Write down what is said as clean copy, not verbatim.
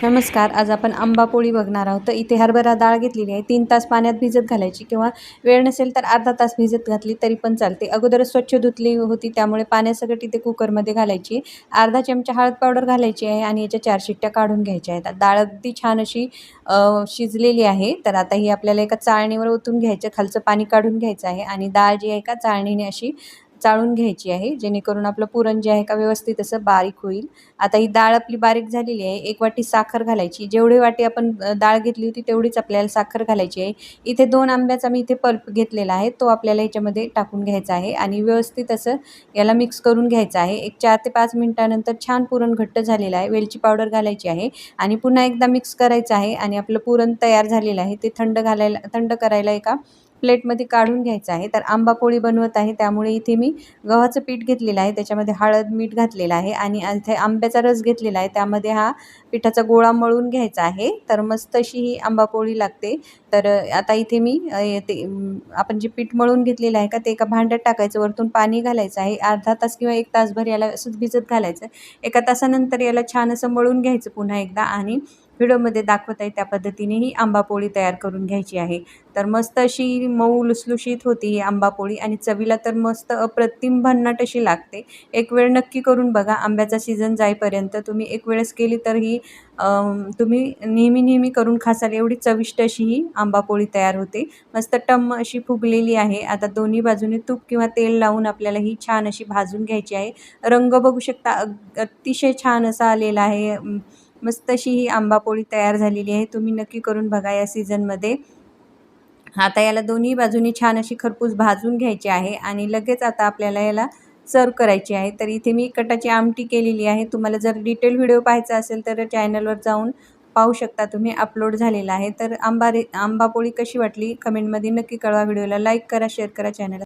नमस्कार. आज आपण आंबा पोळी बघणार आहोत. तर इथे हरभरा डाळ घेतलेली आहे. 3 तास पाण्यात भिजत घालायची किंवा वेळ नसेल तर अर्धा तास भिजत घातली तरी पण चालते. अगोदरच स्वच्छ धुतली होती त्यामुळे पाण्यासकट इथे कुकरमध्ये घालायची. अर्धा चमचा हळद पावडर घालायची आहे आणि याच्या 4 शिट्ट्या काढून घ्यायच्या आहेत. डाळ अगदी छान अशी शिजलेली आहे. तर आता ही आपल्याला एका चाळणीवर ओतून घ्यायचं, खालचं पाणी काढून घ्यायचं आहे आणि डाळ जी आहे का चाळणीने अशी चाळून घ्यायची आहे, जेणेकरून आपलं पुरण जे आहे का व्यवस्थित असं बारीक होईल. आता ही डाळ आपली बारीक झालेली आहे. 1 वाटी साखर घालायची. जेवढी वाटी आपण डाळ घेतली होती तेवढीच आपल्याला साखर घालायची आहे. इथे 2 आंब्याचा मी इथे पल्प घेतलेला आहे, तो आपल्याला याच्यामध्ये टाकून घ्यायचा आहे आणि व्यवस्थित असं याला मिक्स करून घ्यायचं आहे. एक 4 ते 5 मिनिटानंतर छान पुरण घट्ट झालेलं आहे. वेलची पावडर घालायची आहे आणि पुन्हा एकदा मिक्स करायचं आहे आणि आपलं पुरण तयार झालेलं आहे. ते थंड करायला एका प्लेटमध्ये काढून घ्यायचं आहे. तर आंबा पोळी बनवत आहे, त्यामुळे इथे मी गव्हाचं पीठ घेतलेलं आहे, त्याच्यामध्ये हळद, मीठ घातलेलं आहे आणि इथे आंब्याचा रस घेतलेला आहे, त्यामध्ये हा पिठाचा गोळा मळून घ्यायचा आहे. तर मस्त अशी ही आंबा पोळी लागते. तर आता इथे मी आपण जे पीठ मळून घेतलेलं आहे का ते एका भांड्यात टाकायचं, वरतून पाणी घालायचं आहे. अर्धा तास किंवा 1 तासभर याला असंच भिजत घालायचं. एका तासानंतर याला छान असं मळून घ्यायचं पुन्हा एकदा आणि व्हिडिओमध्ये दाखवत आहे त्या पद्धतीने ही आंबा पोळी तयार करून घ्यायची आहे. तर मस्त अशी मऊ लुसलुशीत होती ही आंबा पोळी आणि चवीला तर मस्त अप्रतिम भन्नाट अशी लागते. एक वेळ नक्की करून बघा. आंब्याचा सीझन जाईपर्यंत तुम्ही एक वेळेस केली तर ही तुम्ही नेहमी करून खासाल एवढी चविष्ट अशी ही आंबा पोळी तयार होते. मस्त टम्म अशी फुगलेली आहे. आता दोन्ही बाजूने तूप किंवा तेल लावून आपल्याला ही छान अशी भाजून घ्यायची आहे. रंग बघू शकता, अतिशय छान असा आलेला आहे. मस्त अशी ही आंबा पोळी तयार झालेली आहे. तुम्ही नक्की करून बघा या सीझनमध्ये. आता याला दोन्ही बाजूनी छान अशी खरपूस भाजून घ्यायची आहे आणि लगेच आता आपल्याला याला सर्व करायची आहे. तर इथे मी कटाची आमटी केलेली आहे. तुम्हाला जर डिटेल व्हिडिओ पाहायचा असेल तर चॅनलवर जाऊन पाहू शकता तुम्ही, अपलोड झालेला आहे. तर आंबा पोळी कशी वाटली कमेंटमध्ये नक्की कळवा. व्हिडिओला लाईक करा, शेअर करा, चॅनलला